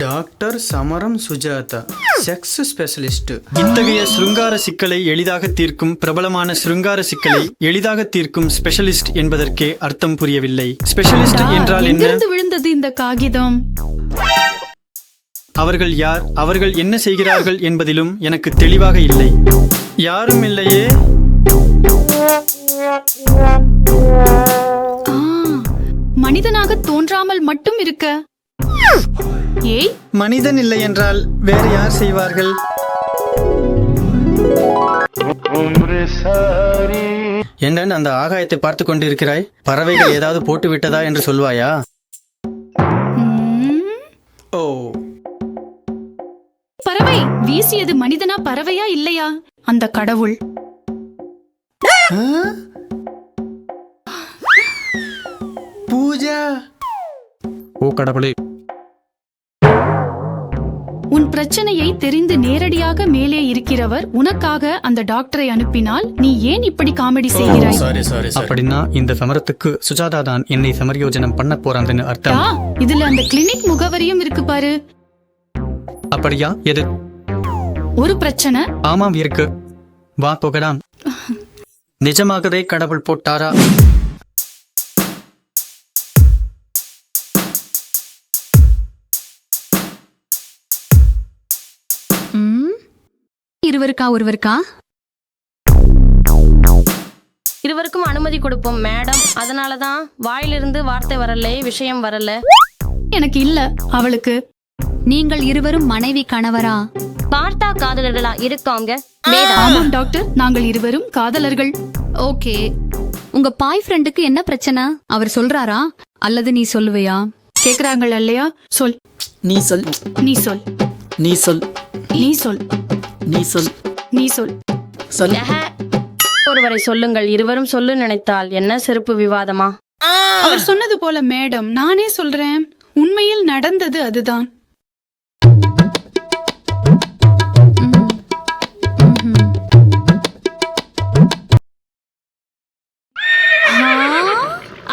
Doctor சமரம் Sujatha, sex specialist. இத்தகைய சிருங்கார சிக்கலை எளிதாக தீர்க்கும் பிரபலமான சிருங்கார சிக்கலை எளிதாக தீர்க்கும் ஸ்பெஷலிஸ்ட் என்பதற்கே அர்த்தம் புரியவில்லை. ஸ்பெஷலிஸ்ட் என்றால் என்ன? எங்கிருந்து விழுந்தது இந்த காகிதம்? அவர்கள் யார், அவர்கள் என்ன செய்கிறார்கள் என்பதிலும் எனக்கு தெளிவாக இல்லை. யாரும் இல்லையே. மனிதனாக தோன்றாமல் மட்டும் இருக்க. ஏய், மனிதன் இல்லை என்றால் வேறு யார் செய்வார்கள்? என்னன்னு அந்த ஆகாயத்தை பார்த்து கொண்டிருக்கிறாய்? பறவைகள் ஏதாவது போட்டு விட்டதா என்று சொல்வாயா? ஓ, பறவை வீசியது மனிதனா பறவையா இல்லையா? அந்த கடவுள். பூஜா. ஓ கடவுளே, உன் பிரச்சனையை தெரிந்து நேரடியாக மேலே இருக்கிறவர் உனக்காக அந்த டாக்டரை அனுப்பினால் நீ ஏன் இப்படி காமெடி செய்கிறாய்? அப்படின்னா இந்த சமரத்துக்கு சுஜாதா தான் என்னை சமரயோஜனம் பண்ண போறாங்கன்னு அர்த்தம். இதுல அந்த கிளினிக் முகவரியும் இருக்கு பாரு. அப்படியா? எது? ஒரு பிரச்சனை. ஆமாம் இருக்கு. வா போகலாம். நிஜமாகவே கடவுள் போட்டாரா? ஒருவருக்கா இருவருக்கும் அனுமதி கொடுப்போம் மேடம். அதனாலதான் வாயிலிருந்து வார்த்தை வரல, விஷயம் வரல. எனக்கு இல்ல, அவளுக்கு. நீங்கள் இருவரும் மனைவி கணவரா? பார்த்தா காதலர்களா இருக்காங்க. ஆமாம் டாக்டர், நாங்கள் இருவரும் காதலர்கள். ஓகே, உங்க பாய் ஃப்ரெண்டுக்கு என்ன பிரச்சனை? அவர் சொல்றாரா அல்லது நீ சொல்லுவையா? கேக்குறாங்கள் இல்லையா? சொல். நீ சொல். நீ சொல். நீ சொல். நீ சொல். நீ சொல். நீ சொல். சொல். ஒருவரை சொல்லுங்கள். இருவரும் சொல்லு நினைத்தால் என்ன செருப்பு விவாதமா? அவர் சொன்னது போல மேடம், நானே சொல்றேன். உண்மையில் நடந்தது அதுதான்.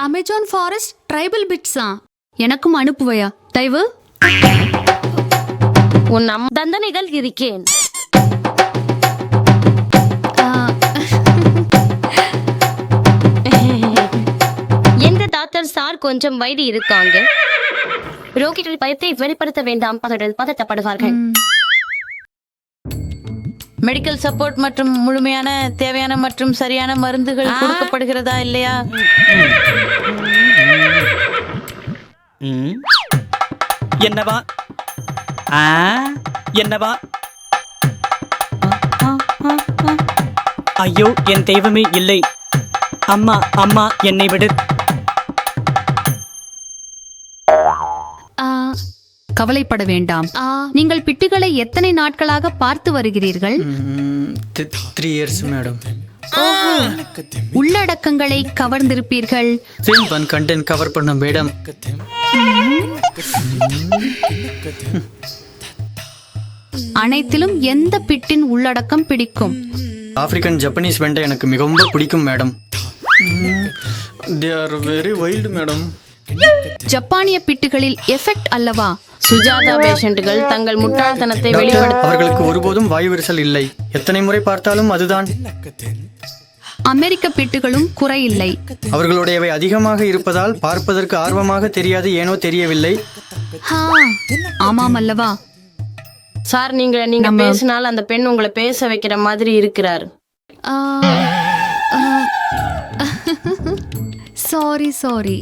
Amazon forest tribal pizza? எனக்கும் அனுப்புவையா தயவு? உன் தண்டனைகள் இருக்கேன். எந்த டாக்டர் சார் கொஞ்சம் வயது இருக்காங்க. ரோகிகள் பயத்தை வெளிப்படுத்த வேண்டாம், பதட்டப்படுவார்கள். மெடிக்கல் சப்போர்ட் மற்றும் முழுமையான தேவையான மற்றும் சரியான மருந்துகள் கொடுக்கப்படுகிறதா இல்லையா? என்னவா? என்னவா? ஐயோ, என் தெய்வமே இல்லை. அம்மா அம்மா என்னை விடு. கவலைப்பட வேண்டாம். நீங்கள் பிட்டுகளை எத்தனை நாட்களாக பார்த்து வருகிறீர்கள்? 3 years மேடம். உள்ளடக்கங்களை கவர்ந்திருப்பீர்கள். கண்டென்ட் கவர் பண்ண மேடம். அனைத்திலும் எந்த பிட்டின் உள்ளடக்கம் பிடிக்கும்? ஆப்பிரிக்கன் ஜப்பனீஸ் வெண்டை எனக்கு மிகவும் பிடிக்கும் madam. They are very wild madam. ஜப்பானிய பிட்டுகளில் எஃபெக்ட் அல்லவா? சுஜாதா பேஷண்ட்கள் தங்கள் முட்டாள்தனத்தை வெளிப்படுத்த அவர்களுக்கு ஒருபோதும் வாயு விரிசல் இல்லை. எத்தனை முறை பார்த்தாலும் அதுதான். அமெரிக்க பிட்டுகளும் குறையில்லை. அவர்களுடையவை அதிகமாக இருப்பதால் பார்ப்பதற்கு ஆர்வமாக தெரியாது, ஏனோ தெரியவில்லை. ஆமாம் அல்லவா? சார், நீங்க பேசினால் அந்த பெண் உங்களை பேச வைக்கிற மாதிரி இருக்கிறார். சாரி,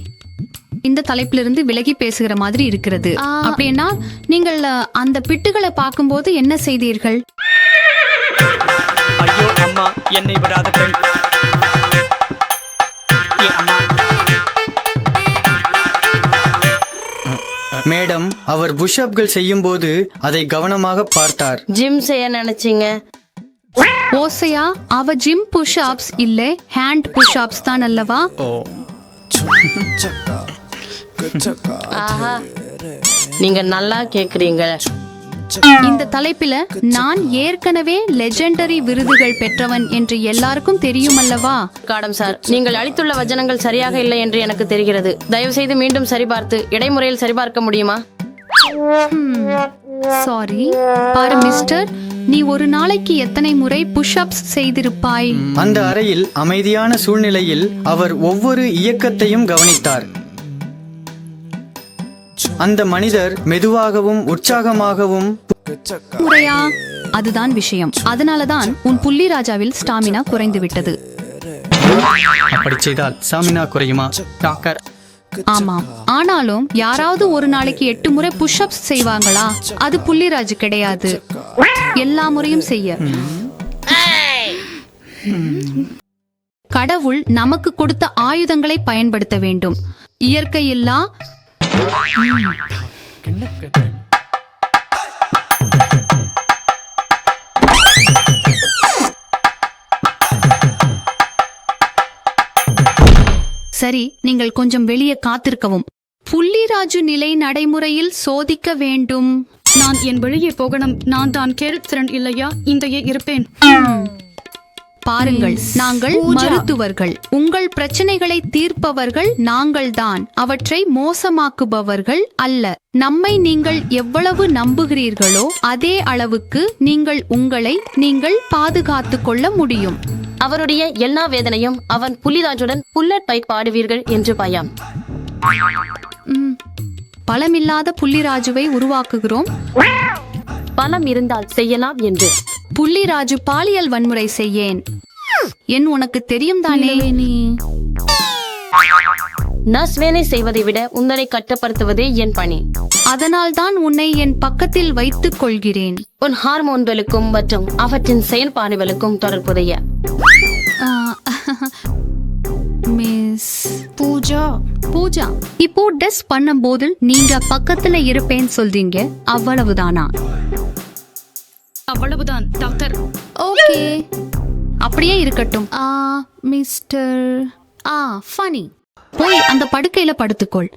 இந்த தலைப்பிலிருந்து விலகி பேசுகிற மாதிரி இருக்கிறது. அப்படின்னா நீங்கள் அந்த பிட்டுகளை பார்க்கும்போது என்ன செய்தீர்கள்? ஐயோ அம்மா, என்னை விடாத பெண். மேடம், அவர் புஷ்அப்கள் செய்யும் போது அதை கவனமாக பார்த்தார். ஜிம் செய்ய நினைச்சீங்க. ஓசையா, அவ ஜிம் புஷ்அப்ஸ் இல்ல, ஹேண்ட் புஷ்அப்ஸ் தான் அல்லவா? ஆஹா, நீங்க நல்லா கேக்குறீங்க. இந்த தலைப்பில நான் ஏற்கனவே லெஜெண்டரி விருதுகள் பெற்றவன் என்று எல்லாருக்கும் தெரியும் அல்லவா? காடம் சார், நீங்கள் அளித்துள்ள வசனங்கள் சரியாக இல்லை என்று எனக்கு தெரிகிறது. தயவு செய்து மீண்டும் சரிபார்த்து இடைமுறையில் சரிபார்க்க முடியுமா? சாரி. பாரு மிஸ்டர், நீ ஒரு நாளைக்கு எத்தனை முறை புஷ் அப்ஸ் செய்திருப்பாய்? அந்த அறையில் அமைதியான சூழ்நிலையில் அவர் ஒவ்வொரு இயக்கத்தையும் கவனித்தார். அந்த மனிதர் மெதுவாகவும் உற்சாகமாகவும் முறையா? அதுதான் விஷயம். அதனாலதான் உன் புள்ளி ராஜாவில் ஸ்டாமினா குறைந்து விட்டது. அப்படி செய்தால் ஸ்டாமினா குறையுமா டாக்டர்? ஆமாம். ஆனாலும் யாராவது ஒரு நாளைக்கு 8 முறை புஷ் அப்ஸ் செய்வாங்களா? அது புள்ளிராஜ் கிடையாது. எல்லா முறையும் செய்ய கடவுள் நமக்கு கொடுத்த ஆயுதங்களை பயன்படுத்த வேண்டும். இயற்கையில்லா சரி, நீங்கள் கொஞ்சம் வெளியே காத்திருக்கவும். புள்ளிராஜு நிலை நடைமுறையில் சோதிக்க வேண்டும். நான் என் வெளியே போகணும். நான் தான் கேள்திறன் இல்லையா? இங்கேயே இருப்பேன். பாருங்கள், நாங்கள் மருத்துவர்கள். உங்கள் பிரச்சனைகளை தீர்ப்பவர்கள் நாங்கள்தான், அவற்றை மோசமாக்குபவர்கள் அல்ல. நம்மை நீங்கள் எவ்வளவு நம்புகிறீர்களோ அதே அளவுக்கு நீங்கள் உங்களை பாதுகாத்துக் கொள்ள முடியும். அவருடைய எல்லா வேதனையும் அவன் புலிராஜுடன் புல்லட் பைக் பாடுவீர்கள் என்று பயம். பலமில்லாத புள்ளிராஜுவை உருவாக்குகிறோம். பலம் இருந்தால் செய்யலாம் என்று. புள்ளிராஜு பாலியல் வன்முறை செய்யேன் என் உனக்கு தெரியும் தானே? நீ நர்ஸ் வேலை செய்வதை விட உங்களை கட்டுப்படுத்துவதே என் பணி. அதனால்தான் உன்னை என் பக்கத்தில் வைத்துக் கொள்கிறேன். உன் ஹார்மோன்களுக்கும் மற்றும் அவற்றின் செயல்பாடுகளுக்கும் தொடர்புடைய மிஸ் பூஜா இப்போ டெஸ்ட் பண்ணும்போது நீங்க பக்கத்துல இருப்பேன்னு சொல்றீங்க, அவ்வளவுதானா? அவ்வளவுதான் டாக்டர். ஓகே, அப்படியே இருக்கட்டும். மிஸ்டர் ஃபனி, போய் அந்த படுக்கையில படுத்துக்கொள்.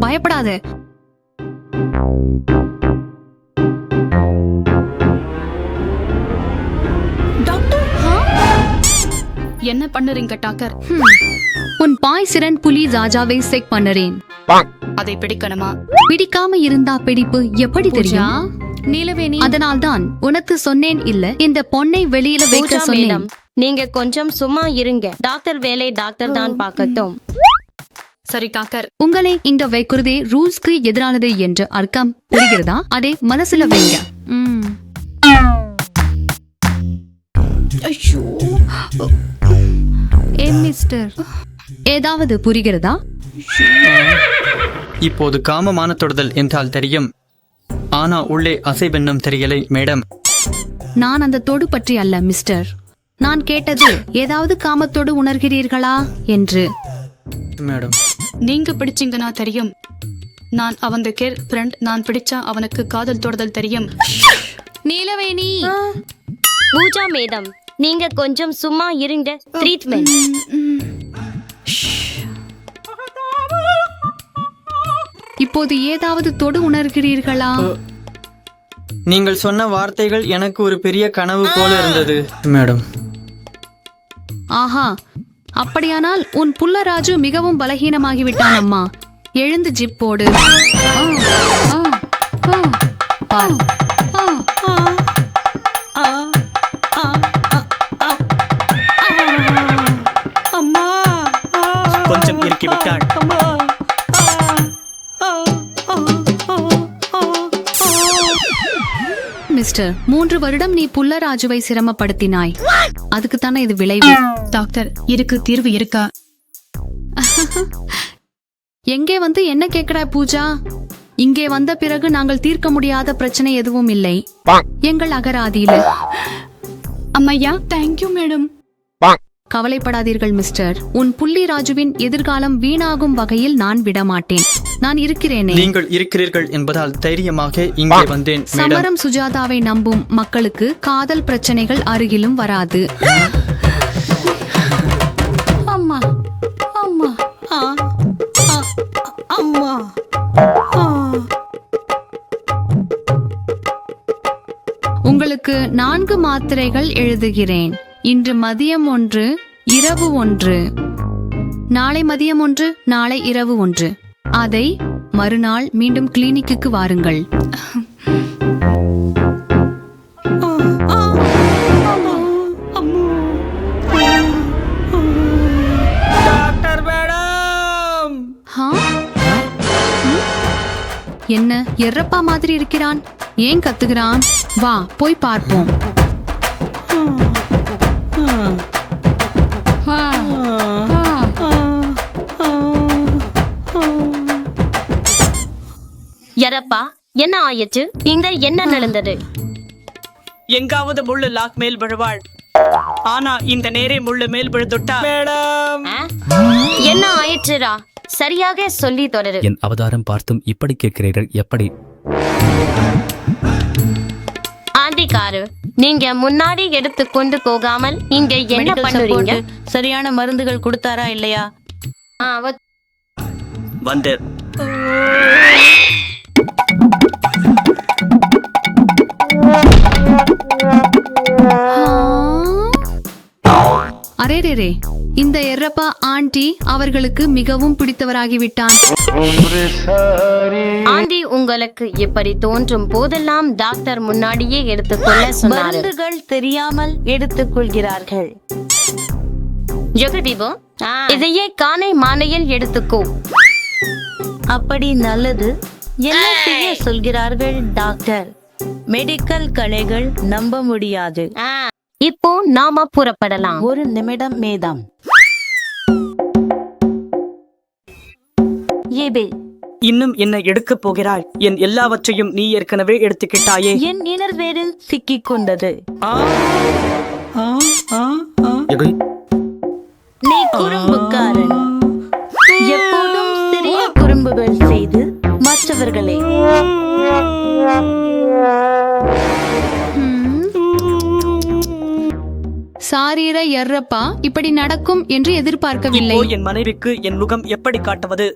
பயப்படாத. என்ன பண்ணுறீங்க டாக்டர்? உன் பாய் சிறன் புலி ராஜாவை செக் பண்ணுறேன். அதை பிடிக்கணுமா? பிடிக்காம இருந்தா பிடிப்பு எப்படி தெரியும்? நீலவேணி, அதனால்தான் உனக்கு சொன்னேன் இல்ல, இந்த பொண்ணை வெளியில வைக்க பூஜா சொன்னேன். மேடம், நீங்க கொஞ்சம் சும்மா இருங்க. டாக்டர் வேலை டாக்டர் தான் பார்க்கட்டும். சரி டாக்டர். உங்களை இங்க வைக்கிறதே ரூல்ஸ்க்கு எதிரானது என்று அர்த்தம் புரிகிறதா? அதை மனசுல வைங்க. மிஸ்டர், ஏதாவது புரிகிறதா? இப்போது காமமான தொடுதல் என்றால் தெரியும், ஆனா உள்ளே அசைவென்னும் தெரியலை மேடம். நான் அந்த தொடு பற்றி அல்ல மிஸ்டர். நான் கேட்டது ஏதாவது காமத்தோடு உணர்கிறீர்களா என்று. மேடம், நீங்க பிடிச்சீங்கன்னா தெரியும். நான் அவன் கேர் ஃப்ரெண்ட். நான் பிடிச்சா அவனுக்கு காதல் தொடுதல் தெரியும். நீலவேணி, பூஜா மேடம், நீங்க கொஞ்சம் சும்மா இருங்க. ட்ரீட்மெண்ட். இப்போது ஏதாவது தொடு உணர்கிறீர்களா? நீங்கள் சொன்ன வார்த்தைகள் எனக்கு ஒரு பெரிய கனவு போல இருந்தது மேடம். ஆஹா, அப்படியானால் உன் புள்ளராஜு மிகவும் பலகீனமாகிவிட்டான் அம்மா. எழுந்து ஜிப் போடு. பார். கொஞ்சம் இறுக்கி விட்டாள். மிஸ்டர், 3 வருடம் நீ புள்ளராஜுவை சிரமப்படுத்தினாய். அதுக்கு தானே இது விளைவு. டாக்டர், இதுக்கு தீர்வு இருக்கா? எங்கே வந்து என்ன கேக்குற பூஜா? இங்கே வந்த பிறகு நாங்கள் தீர்க்க முடியாத பிரச்சனை எதுவும் இல்லை. எங்கள் அகராதியில. அம்மையா, தேங்க்யூ மேடம். கவலைப்படாதீர்கள் மிஸ்டர். உன் புள்ளி ராஜுவின் எதிர்காலம் வீணாகும் வகையில் நான் விடமாட்டேன். நான் இருக்கிறேனே. நீங்கள் இருக்கிறீர்கள் என்பதால் தைரியமாக இங்கே வந்தேன் மேடம். சமரம் சுஜாதாவை நம்பும் மக்களுக்கு காதல் பிரச்சனைகள் அருகிலும் வராது. அம்மா அம்மா அம்மா உங்களுக்கு 4 மாத்திரைகள் எழுதுகிறேன். இன்று மதியம் 1, இரவு 1, நாளை மதியம் 1, நாளை இரவு 1. அதை மறுநாள் மீண்டும் கிளினிக்கு வாருங்கள். Doctor madam. ஹா? என்ன எர்ரப்பா மாதிரி இருக்கிறான்? ஏன் கத்துகிறான்? வா போய் பார்ப்போம். எரப்பா, என்ன ஆயிற்று? இங்க என்ன நடந்தது? எங்காவது முள்ளு லாக் மேல் விழுவாள். ஆனா இந்த நேரே முள்ளு மேல் விழுதுட்டா மேடம். என்ன ஆயிற்றுரா? சரியாக சொல்லி தொடரு. என் அவதாரம் பார்த்தும் இப்படி கேட்கிறீர்கள் எப்படி? ஆண்டிக்காரு, நீங்க முன்னாடி எடுத்து கொண்டு போகாமல் இங்க என்ன மெடிக்கல் பண்ணுறீங்க? சப்போர்ட் சரியான மருந்துகள் கொடுத்தாரா இல்லையா? வந்து அரேரே, இந்த எர்ரப்பா ஆண்டி அவர்களுக்கு மிகவும் பிடித்தவராகிவிட்டான். ஆண்டி, உங்களுக்கு இப்படி தோன்றும் போதெல்லாம் டாக்டர் முன்னாடியே எடுத்துக்கொள்ள சொன்னாரு. மருந்துகள் தெரியாமல் எடுத்துக்கொள்கிறார்கள். ஜெகதீபு, இதையே கானை மானையில் எடுத்துக்கோ. அப்படி நல்லது. என்ன செய்ய சொல்கிறார்கள் டாக்டர்? மெடிக்கல் கலைகள் நம்ப முடியாது. இப்போ நாம புறப்படலாம். ஒரு நிமிடம் மேதாம். ஏபே, இன்னும் என்ன எடுக்கப் போகிறாய்? என் எல்லாவற்றையும் நீ ஏற்கனவே எடுத்துக்கிட்டாயே. என் இனர்வேரில் சிக்கிக் கொண்டது. நீ குறும்புக்காரன். எப்போதும் சிறிய குறும்புகள் செய்து மற்றவர்களே. சாரீர எர்ரப்பா இப்படி நடக்கும் என்று எதிர்பார்க்கவில்லை. இப்போ என் மனைவிக்கு என் முகம் எப்படி காட்டுவது?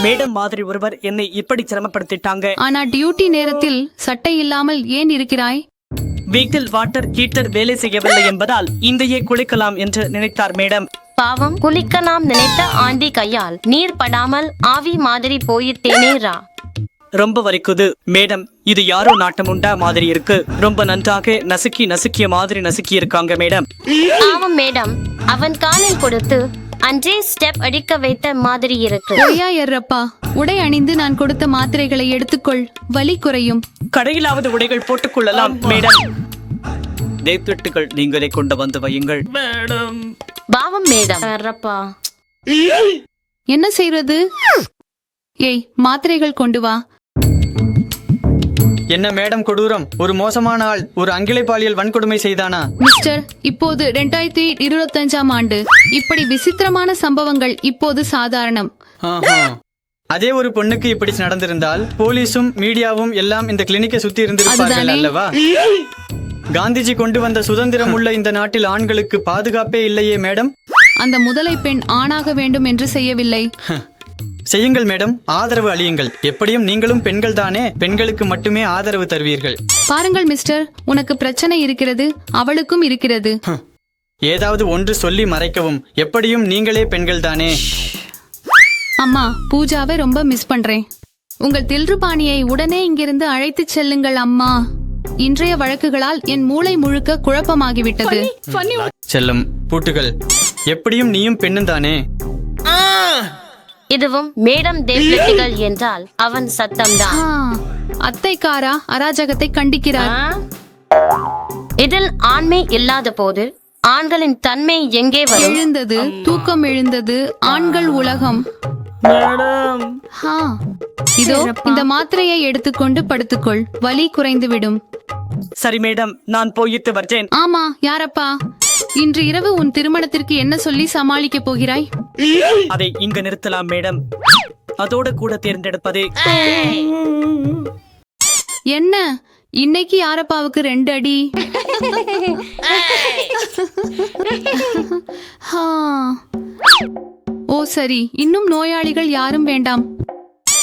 மேடம் மாதிரி ஒருவர் என்னை இப்படி சிரமப்படுத்திட்டாங்க. ஆனா டியூட்டி நேரத்தில் சட்டை இல்லாமல் ஏன் இருக்கிறாய்? வீட்டில் வாட்டர் ஹீட்டர் வேலை செய்யவில்லை என்பதால் இந்தையே குளிக்கலாம் என்று நினைத்தார் மேடம். பாவம், குளிக்கலாம் நினைத்த ஆண்டி கையால் நீர் படாமல் ஆவி மாதிரி போயிட்டேனேரா. ரொம்ப வலிக்குது மேடம். இது யாரோ நாட்டம் உண்டா மாதிரி இருக்கு. ரொம்ப நன்றாக நசுக்கிய மாதிரி நசுக்கி இருக்காங்க மேடம். ஆமாம் மேடம், அவன் காலில் கொடுத்து அன்றே ஸ்டெப் அடிக்க வைத்த மாதிரி இருக்கு. ஐயா எர்ரப்பா, உடை அணிந்து நான் கொடுத்த மாத்திரைகளை எடுத்துக்கொள், வலி குறையும். கடையிலாவது உடைகள் போட்டுக் கொள்ளலாம் மேடம். தேப்திட்டுகள் நீங்களே கொண்டு வந்து வையுங்கள் மேடம். பாவம் மேடம். எர்ரப்பா, என்ன செய்வது? ஏய், மாத்திரைகள் கொண்டு வா. என்ன மேடம் கொடூரம்! ஒரு மோசமான ஆள் ஒரு அங்கிலை பாலியல் வன்கொடுமை செய்தானா? மிஸ்டர், இப்போது 2025ஆம் ஆண்டு. இப்படி விசித்திரமான சம்பவங்கள் இப்போது சாதாரணம். ஆஹா. அதே ஒரு பொண்ணுக்கு இப்படி நடந்திருந்தால் போலீஸும் மீடியாவும் எல்லாம் இந்த கிளினிக்கை சுத்தி இருந்திருப்பார்கள் அதுதானே? அல்லவா? காந்திஜி கொண்டு வந்த சுதந்திரம் உள்ள இந்த நாட்டில் ஆண்களுக்கு பாதுகாப்பே இல்லையே மேடம். அந்த முதலை பெண் ஆணாக வேண்டும் என்று செய்யவில்லை. செய்யுங்கள் மேடம், ஆதரவு அளியுங்கள். எப்படியும் நீங்களும் பெண்கள் தானே, பெண்களுக்கு மட்டுமே ஆதரவு தருவீர்கள். பாருங்கள் மிஸ்டர், உனக்கு பிரச்சனை இருக்கிறது, அவளுக்கும் இருக்கிறது. ஏதாவது ஒன்று சொல்லி மறைக்கவும். எப்படியும் நீங்களே பெண்கள் தானே. அம்மா, பூஜாவை ரொம்ப மிஸ் பண்றேன். உங்கள் தில்ருபாணியை உடனே இங்கிருந்து அழைத்துச் செல்லுங்கள் அம்மா. இன்றைய வழக்குகளால் என் மூளை முழுக்க குழப்பமாகிவிட்டது. செல்லும் பூட்டுகள், எப்படியும் நீயும் பெண்ணும் தானே. இதுவும் மேடம் தேவ்லெட்டிகள் என்றால் அவன் சத்தம்தான். அத்தைக்காரா அராஜகத்தை கண்டிக்கிறார். இதில் ஆண்மை இல்லாத போது ஆண்களின் தன்மை எங்கே வரும்? எழுந்தது, தூக்கம் எழுந்தது, ஆண்கள் உலகம். மேடம், இதோ இந்த மாத்திரையை எடுத்துக்கொண்டு படுத்துக்கொள், வலி குறைந்துவிடும். சரி மேடம், நான் போயிட்டு வர்றேன். ஆமா, யாரப்பா? இன்று இரவு உன் திருமணத்திற்கு என்ன சொல்லி சமாளிக்க போகிறாய்? அதை இங்க நிறுத்தலாம் மேடம். அதோட கூட தேர்ந்தெடுப்பது என்ன இன்னைக்கு யாரப்பாவுக்கு 2 அடி? ஹா. ஓ சரி, இன்னும் நோயாளிகள் யாரும் வேண்டாம்.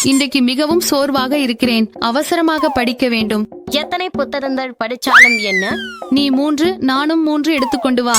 இன்றைக்கு மிகவும் சோர்வாக இருக்கிறேன். அவசரமாக படிக்க வேண்டும். எத்தனை புத்தகங்கள் படிச்சாலும் என்ன? நீ 3, நானும் 3 எடுத்துக்கொண்டு வா.